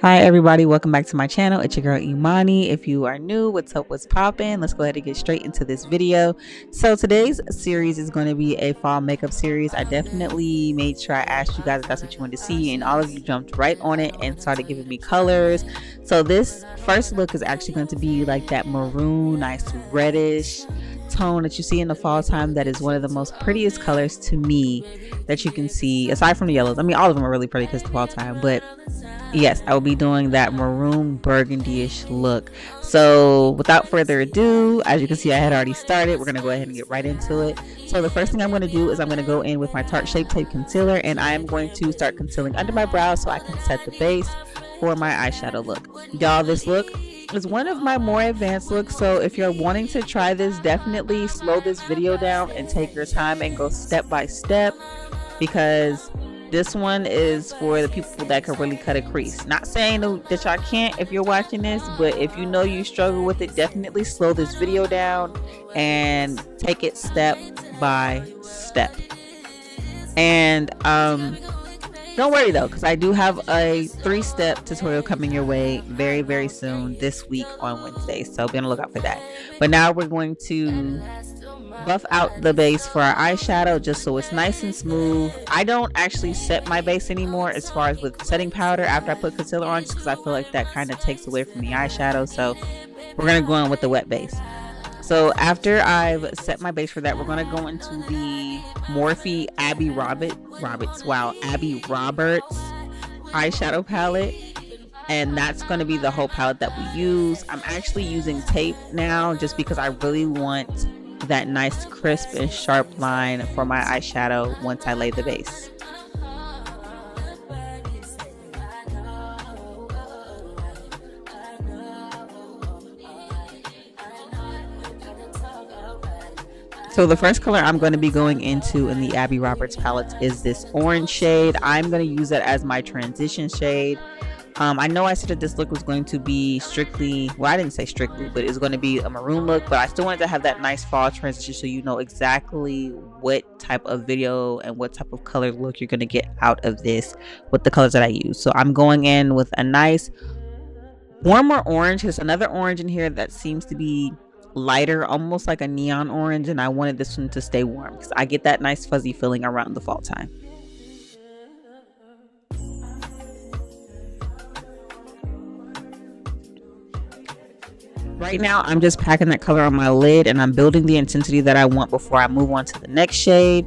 Hi everybody, welcome back to my channel. It's your girl Imani. If you are new, what's up, what's poppin'? Let's go ahead and get straight into this video. So today's series is going to be a fall makeup series. I definitely made sure I asked you guys if that's what you wanted to see, and all of you jumped right on it and started giving me colors. So this first look is actually going to be like that maroon, nice reddish tone that you see in the fall time. That is one of the most prettiest colors to me that you can see, aside from the yellows. I mean, all of them are really pretty because it's the fall time, but yes, I will be doing that maroon burgundy-ish look. So without further ado, as you can see, I had already started. We're going to go ahead and get right into it. So the first thing I'm going to do is I'm going to go in with my Tarte Shape Tape Concealer, and I am going to start concealing under my brows so I can set the base for my eyeshadow look. Y'all, this look is one of my more advanced looks, so if you're wanting to try this, definitely slow this video down and take your time and go step by step, because this one is for the people that can really cut a crease. Not saying that y'all can't if you're watching this, but if you know you struggle with it, definitely slow this video down and take it step by step. And don't worry though, because I do have a 3-step tutorial coming your way very soon this week on Wednesday, so be on the lookout for that. But now we're going to buff out the base for our eyeshadow just so it's nice and smooth. I don't actually set my base anymore as far as with setting powder after I put concealer on, just because I feel like that kind of takes away from the eyeshadow. So we're going to go in with the wet base. So after I've set my base for that, we're going to go into the Morphe Abby Roberts eyeshadow palette. And that's going to be the whole palette that we use. I'm actually using tape now just because I really want that nice crisp and sharp line for my eyeshadow once I lay the base. So the first color I'm going to be going into in the Abby Roberts palette is this orange shade. I'm going to use it as my transition shade. I know I said that this look was going to be strictly, well, I didn't say strictly, but it's going to be a maroon look, but I still wanted to have that nice fall transition so you know exactly what type of video and what type of color look you're going to get out of this with the colors that I use. So I'm going in with a nice warmer orange. There's another orange in here that seems to be lighter, almost like a neon orange, and I wanted this one to stay warm because I get that nice fuzzy feeling around the fall time. Right now, I'm just packing that color on my lid and I'm building the intensity that I want before I move on to the next shade.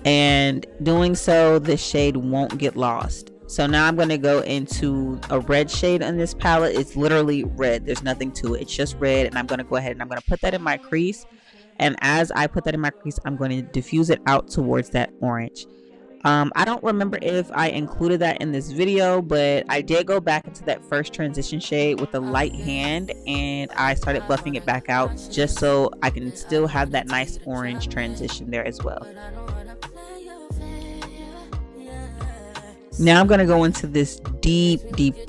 And doing so, this shade won't get lost. So now I'm going to go into a red shade on this palette. It's literally red. There's nothing to it. It's just red. And I'm going to go ahead and I'm going to put that in my crease. And as I put that in my crease, I'm going to diffuse it out towards that orange. I don't remember if I included that in this video, but I did go back into that first transition shade with a light hand and I started buffing it back out just so I can still have that nice orange transition there as well. Now I'm going to go into this deep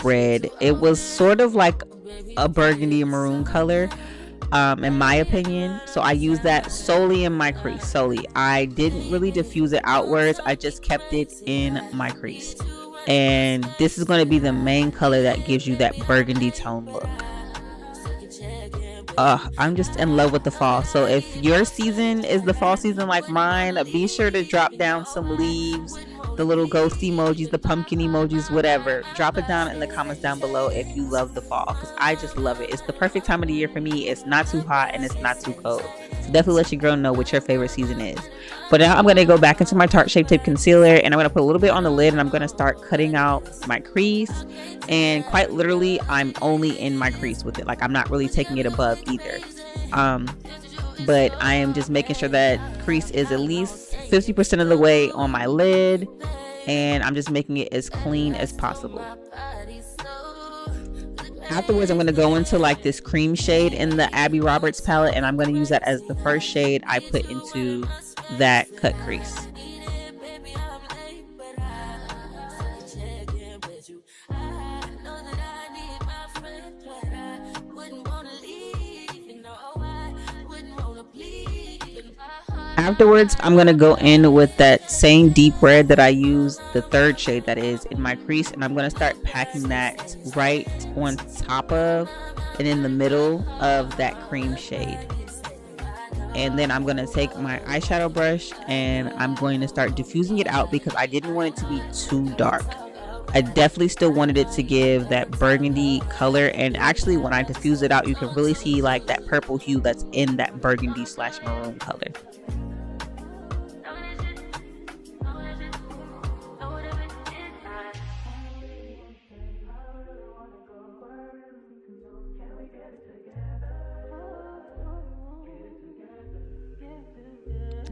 red. It was sort of like a burgundy maroon color, in my opinion, so I used that solely in my crease. Solely, I didn't really diffuse it outwards. I just kept it in my crease, and this is going to be the main color that gives you that burgundy tone look. I'm just in love with the fall. So if your season is the fall season like mine, be sure to drop down some leaves, the little ghost emojis, the pumpkin emojis, whatever. Drop it down in the comments down below if you love the fall, because I just love it. It's the perfect time of the year for me. It's not too hot and it's not too cold. So definitely let your girl know what your favorite season is. But now I'm going to go back into my Tarte Shape Tape Concealer and I'm going to put a little bit on the lid and I'm going to start cutting out my crease. And quite literally, I'm only in my crease with it. Like, I'm not really taking it above either. But I am just making sure that crease is at least 50% of the way on my lid, and I'm just making it as clean as possible. Afterwards, I'm going to go into like this cream shade in the Abby Roberts palette, and I'm going to use that as the first shade I put into that cut crease. Afterwards, I'm going to go in with that same deep red that I used, the third shade that is, in my crease, and I'm going to start packing that right on top of and in the middle of that cream shade. And then I'm going to take my eyeshadow brush and I'm going to start diffusing it out because I didn't want it to be too dark. I definitely still wanted it to give that burgundy color, and actually when I diffuse it out, you can really see like that purple hue that's in that burgundy / maroon color.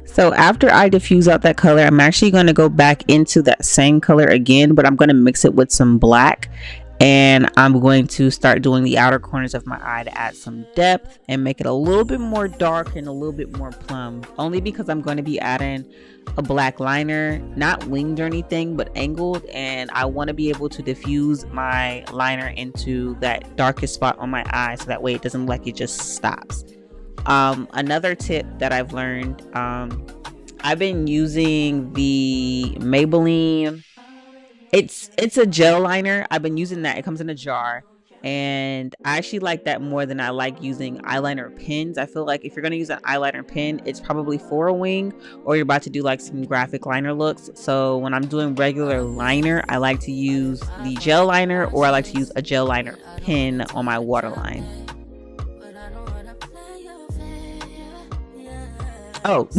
So after I diffuse out that color, I'm actually going to go back into that same color again, but I'm going to mix it with some black, and I'm going to start doing the outer corners of my eye to add some depth and make it a little bit more dark and a little bit more plum, only because I'm going to be adding a black liner, not winged or anything, but angled, and I want to be able to diffuse my liner into that darkest spot on my eye so that way it doesn't look like it just stops. Another tip that I've learned, I've been using the Maybelline, it's a gel liner. I've been using that. It comes in a jar, and I actually like that more than I like using eyeliner pens. I feel like if you're going to use an eyeliner pen, it's probably for a wing or you're about to do like some graphic liner looks. So when I'm doing regular liner, I like to use the gel liner, or I like to use a gel liner pen on my waterline. Oh.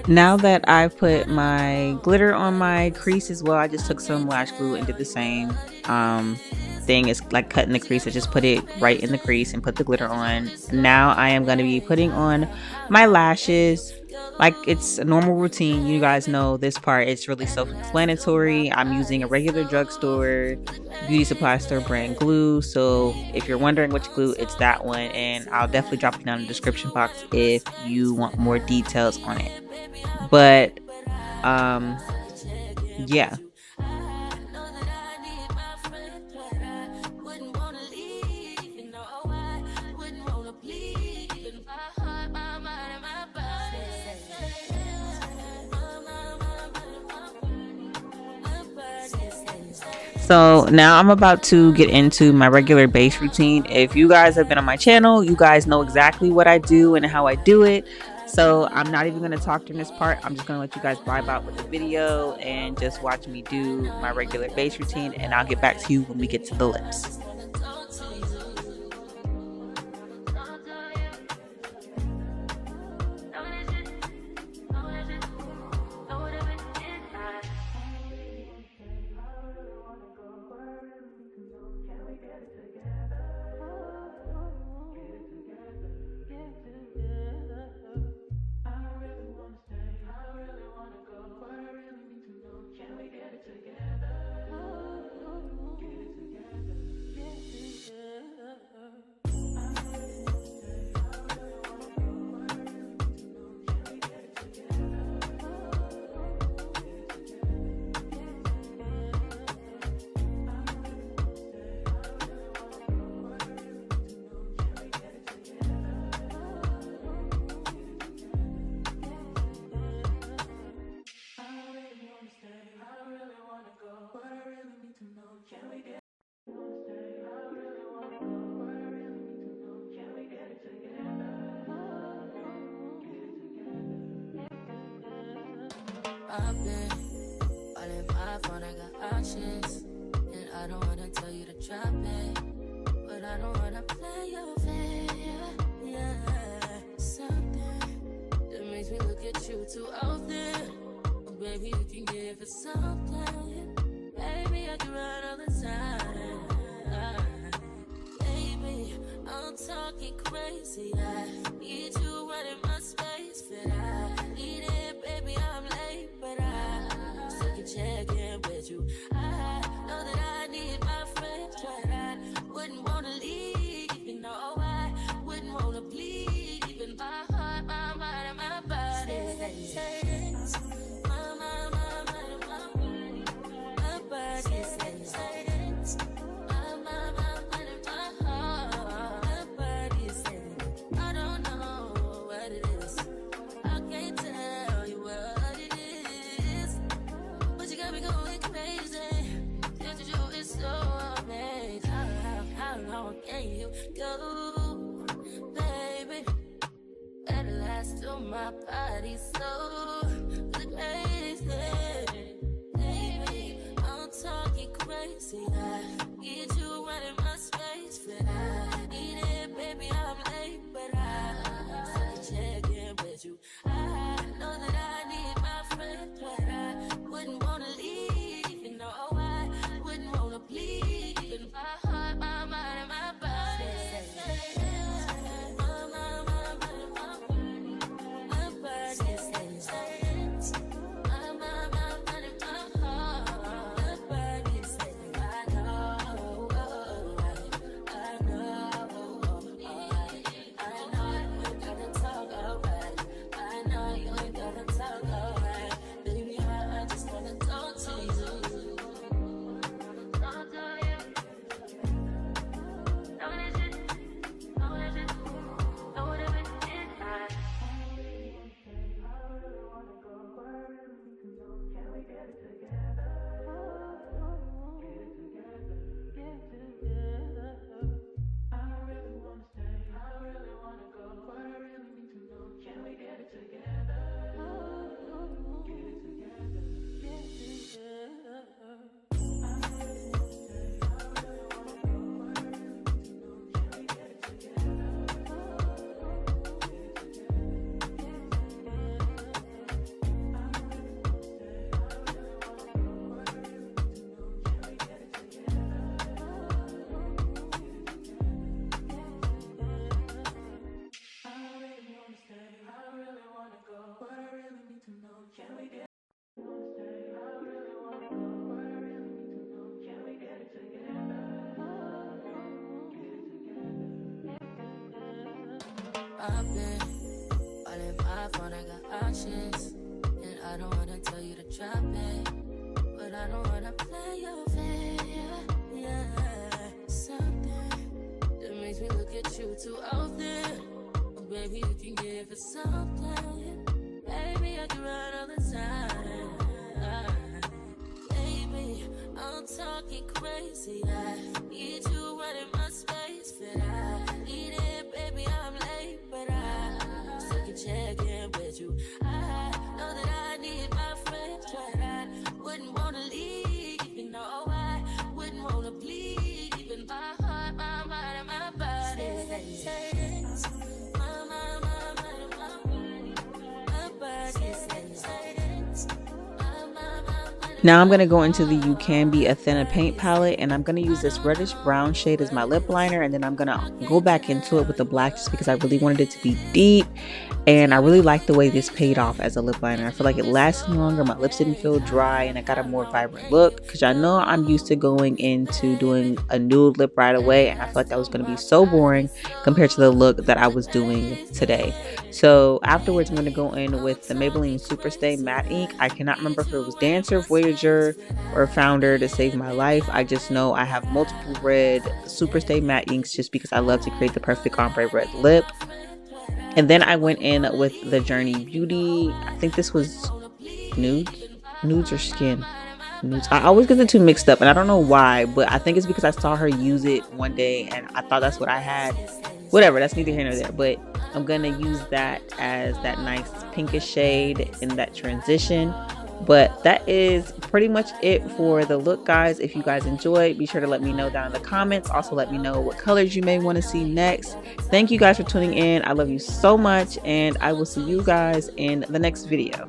Now that I've put my glitter on my crease as well, I just took some lash glue and did the same thing. It's like cutting the crease. I just put it right in the crease and put the glitter on. Now I am going to be putting on my lashes like it's a normal routine. You guys know this part. It's really self-explanatory. I'm using a regular drugstore beauty supply store brand glue. So if you're wondering which glue, it's that one. And I'll definitely drop it down in the description box if you want more details on it. But yeah. So now I'm about to get into my regular base routine. If you guys have been on my channel, you guys know exactly what I do and how I do it. So I'm not even going to talk during this part. I'm just going to let you guys vibe out with the video and just watch me do my regular base routine, and I'll get back to you when we get to the lips. I've been all in my phone, I got options, and I don't wanna tell you to drop it, but I don't wanna play your fair, yeah. Something that makes me look at you too often, oh, baby, you can give it talking crazy. I need you running my space, but I need it, baby. I'm late, but I still can check in with you. I know that I need my friends, but I wouldn't wanna leave. You know, I wouldn't wanna bleed. Even my heart, my mind, and my body. My body says go, baby. At last, till my body so crazy, baby. I'm talking crazy. I need you running my space, but I need it, baby. I'm late, but I still check in with you. I know that I need my friend, but I wouldn't wanna leave. You know, I wouldn't wanna bleed. Even my heart, my mind, and my body. I've been all in my phone, I got options, and I don't wanna tell you to drop it, but I don't wanna play your fair, yeah. Something that makes me look at you too often. Oh, baby, you can give it something. Baby, I can run all the time. Baby, I'm talking crazy. I need you running my space, but I need it, baby. I'm late, but I still can check in with you. I know that I need my friends, but I wouldn't wanna leave. You know, I wouldn't wanna bleed. Even my heart, my mind, and my body. Now I'm going to go into the You Can Be a Thinner paint palette, and I'm going to use this reddish brown shade as my lip liner, and then I'm going to go back into it with the black just because I really wanted it to be deep, and I really like the way this paid off as a lip liner. I feel like it lasted longer, my lips didn't feel dry, and I got a more vibrant look because I know I'm used to going into doing a nude lip right away, and I felt like that was going to be so boring compared to the look that I was doing today. So afterwards, I'm going to go in with the Maybelline Superstay Matte Ink. I cannot remember if it was Dancer, Voyager, or Founder to save my life. I just know I have multiple red Superstay Matte Inks just because I love to create the perfect ombre red lip. And then I went in with the Journey Beauty. I think this was nudes or skin. Nudes. I always get the two mixed up, and I don't know why, but I think it's because I saw her use it one day and I thought that's what I had. Whatever, that's neither here nor there, but I'm gonna use that as that nice pinkish shade in that transition. But that is pretty much it for the look, guys. If you guys enjoyed, be sure to let me know down in the comments. Also, let me know what colors you may want to see next. Thank you guys for tuning in. I love you so much, and I will see you guys in the next video.